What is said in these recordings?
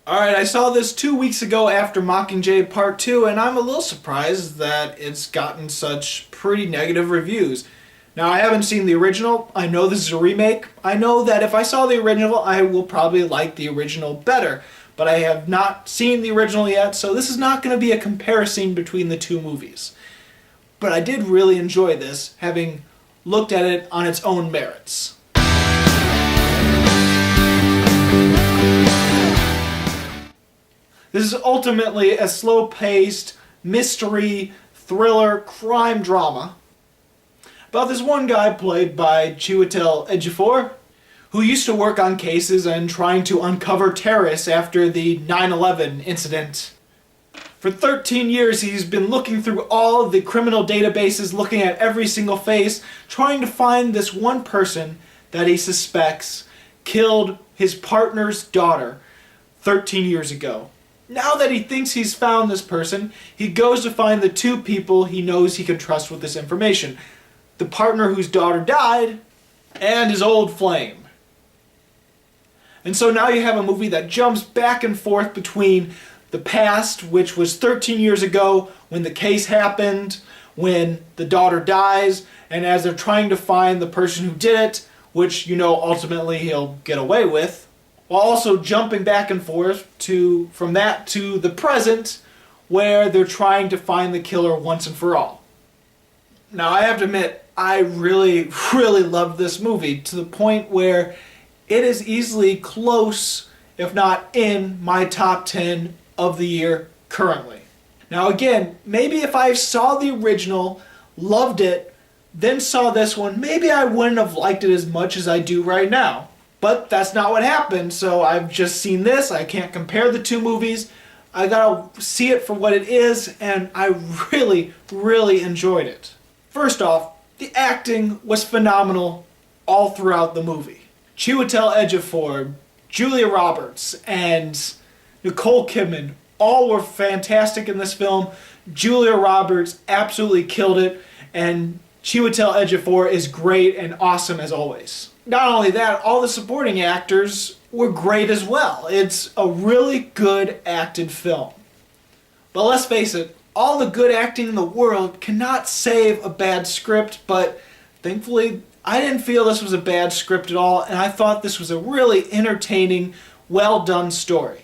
Alright, I saw this 2 weeks ago after Mockingjay Part 2, and I'm a little surprised that it's gotten such pretty negative reviews. Now, I haven't seen the original. I know this is a remake. I know that if I saw the original, I will probably like the original better. But I have not seen the original yet, so this is not going to be a comparison between the two movies. But I did really enjoy this, having looked at it on its own merits. This is ultimately a slow-paced mystery, thriller, crime drama about this one guy played by Chiwetel Ejiofor, who used to work on cases and trying to uncover terrorists after the 9/11 incident. For 13 years he's been looking through all the criminal databases, looking at every single face, trying to find this one person that he suspects killed his partner's daughter 13 years ago. Now that he thinks he's found this person, he goes to find the two people he knows he can trust with this information. The partner whose daughter died, and his old flame. And so now you have a movie that jumps back and forth between the past, which was 13 years ago when the case happened, when the daughter dies, and as they're trying to find the person who did it, which you know ultimately he'll get away with, while also jumping back and forth from that to the present, where they're trying to find the killer once and for all. Now, I have to admit, I really loved this movie to the point where it is easily close, if not in, my top 10 of the year currently. Now again, maybe if I saw the original, loved it, then saw this one, maybe I wouldn't have liked it as much as I do right now. But that's not what happened, so I've just seen this. I can't compare the two movies. I gotta see it for what it is, and I really enjoyed it. First off, the acting was phenomenal all throughout the movie. Chiwetel Ejiofor, Julia Roberts, and Nicole Kidman all were fantastic in this film. Julia Roberts absolutely killed it, and Chiwetel Ejiofor is great and awesome as always. Not only that, all the supporting actors were great as well. It's a really good acted film. But let's face it, all the good acting in the world cannot save a bad script, but thankfully I didn't feel this was a bad script at all, and I thought this was a really entertaining, well done story.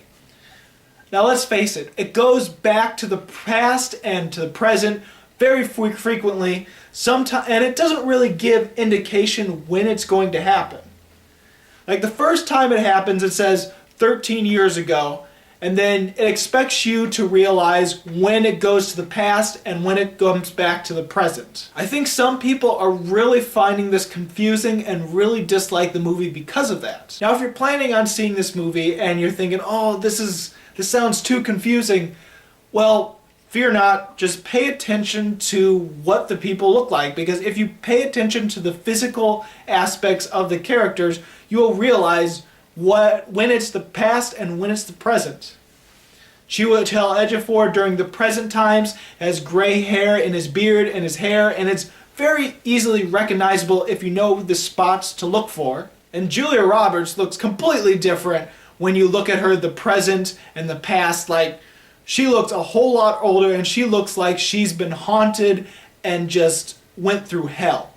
Now let's face it, it goes back to the past and to the present very frequently, and it doesn't really give indication when it's going to happen. Like the first time it happens, it says 13 years ago, and then it expects you to realize when it goes to the past and when it comes back to the present. I think some people are really finding this confusing and really dislike the movie because of that. Now if you're planning on seeing this movie and you're thinking, oh, this sounds too confusing, well, fear not, just pay attention to what the people look like, because if you pay attention to the physical aspects of the characters, you will realize when it's the past and when it's the present. Chiwetel Ejiofor during the present times has gray hair in his beard and his hair, and it's very easily recognizable if you know the spots to look for. And Julia Roberts looks completely different when you look at her the present and the past. Like, she looks a whole lot older, and she looks like she's been haunted and just went through hell.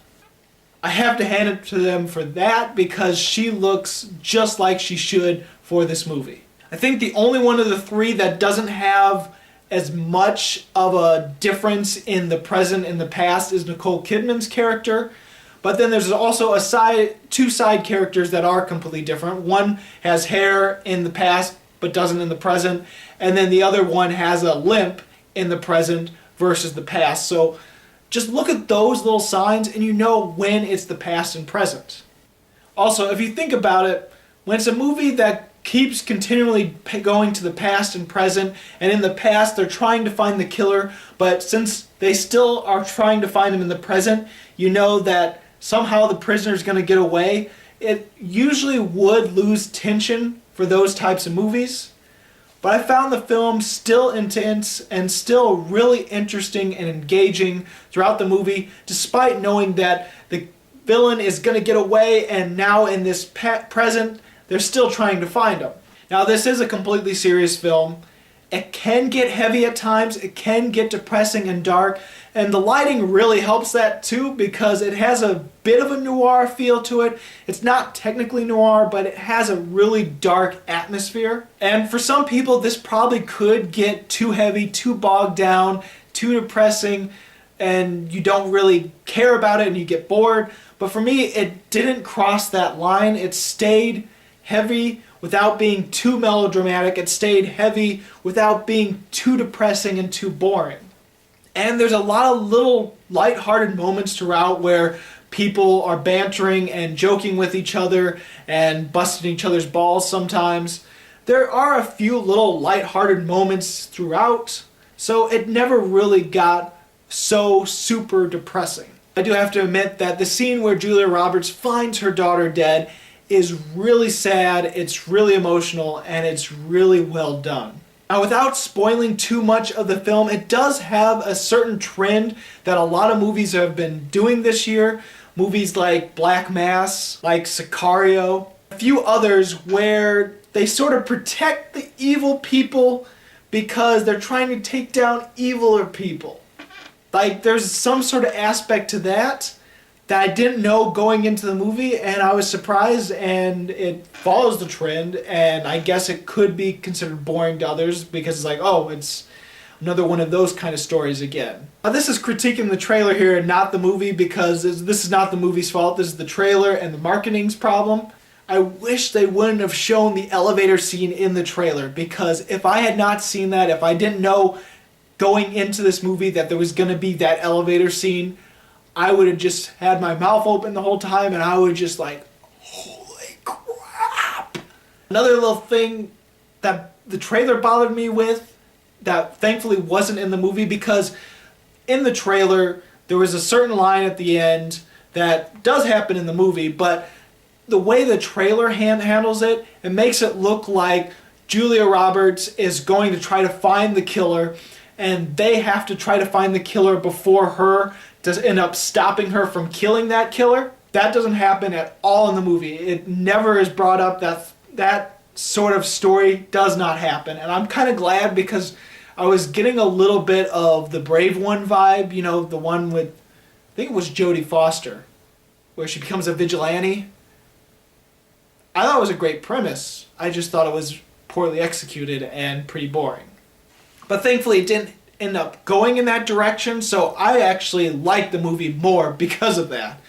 I have to hand it to them for that, because she looks just like she should for this movie. I think the only one of the three that doesn't have as much of a difference in the present and the past is Nicole Kidman's character. But then there's also two side characters that are completely different. One has hair in the past but doesn't in the present, and then the other one has a limp in the present versus the past. So just look at those little signs and you know when it's the past and present. Also, if you think about it, when it's a movie that keeps continually going to the past and present, and in the past they're trying to find the killer, but since they still are trying to find him in the present, you know that somehow the prisoner's going to get away, it usually would lose tension for those types of movies. But I found the film still intense and still really interesting and engaging throughout the movie, despite knowing that the villain is going to get away, and now in this present they're still trying to find him. Now, this is a completely serious film. It can get heavy at times, it can get depressing and dark, and the lighting really helps that too because it has a bit of a noir feel to it. It's not technically noir, but it has a really dark atmosphere. And for some people, this probably could get too heavy, too bogged down, too depressing, and you don't really care about it and you get bored. But for me, it didn't cross that line. It stayed heavy without being too melodramatic. It stayed heavy without being too depressing and too boring. And there's a lot of little lighthearted moments throughout where people are bantering and joking with each other and busting each other's balls sometimes. There are a few little lighthearted moments throughout, so it never really got so super depressing. I do have to admit that the scene where Julia Roberts finds her daughter dead is really sad, it's really emotional, and it's really well done. Now, without spoiling too much of the film, it does have a certain trend that a lot of movies have been doing this year. Movies like Black Mass, like Sicario, a few others where they sort of protect the evil people because they're trying to take down eviler people. Like, there's some sort of aspect to that I didn't know going into the movie, and I was surprised, and it follows the trend, and I guess it could be considered boring to others because it's like, oh, it's another one of those kind of stories again. Now, this is critiquing the trailer here and not the movie because this is not the movie's fault. This is the trailer and the marketing's problem. I wish they wouldn't have shown the elevator scene in the trailer because if I had not seen that, if I didn't know going into this movie that there was going to be that elevator scene, I would have just had my mouth open the whole time and I would just like, holy crap. Another little thing that the trailer bothered me with that thankfully wasn't in the movie because in the trailer there was a certain line at the end that does happen in the movie, but the way the trailer handles it, it makes it look like Julia Roberts is going to try to find the killer and they have to try to find the killer before her to end up stopping her from killing that killer. That doesn't happen at all in the movie. It never is brought up. That sort of story does not happen. And I'm kind of glad because I was getting a little bit of the Brave One vibe, you know, the one with, I think it was Jodie Foster, where she becomes a vigilante. I thought it was a great premise. I just thought it was poorly executed and pretty boring. But thankfully it didn't end up going in that direction, so I actually like the movie more because of that.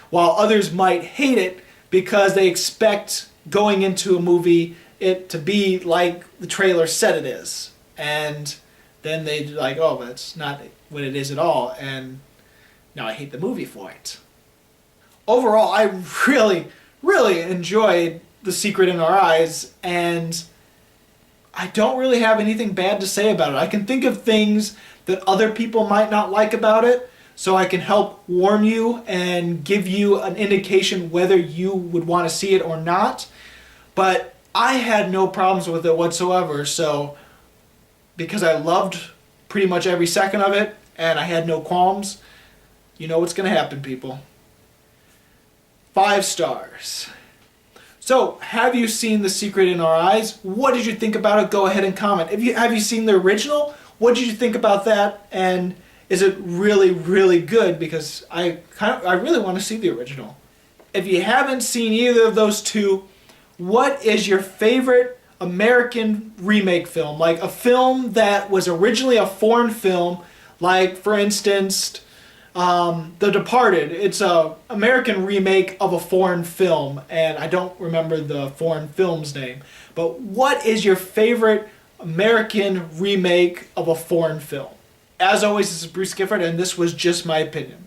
While others might hate it because they expect going into a movie it to be like the trailer said it is. And then they like, oh, that's not what it is at all, and now I hate the movie for it. Overall, I really enjoyed The Secret in Our Eyes, and I don't really have anything bad to say about it. I can think of things that other people might not like about it, so I can help warn you and give you an indication whether you would want to see it or not. But I had no problems with it whatsoever, so because I loved pretty much every second of it and I had no qualms, you know what's going to happen, people. 5 stars. So, have you seen The Secret in Our Eyes? What did you think about it? Go ahead and comment. Have you seen the original? What did you think about that? And is it really good? Because I really want to see the original. If you haven't seen either of those two, what is your favorite American remake film? Like a film that was originally a foreign film, like for instance, The Departed. It's a American remake of a foreign film, and I don't remember the foreign film's name. But what is your favorite American remake of a foreign film? As always, this is Bruce Gifford, and this was Just My Opinion.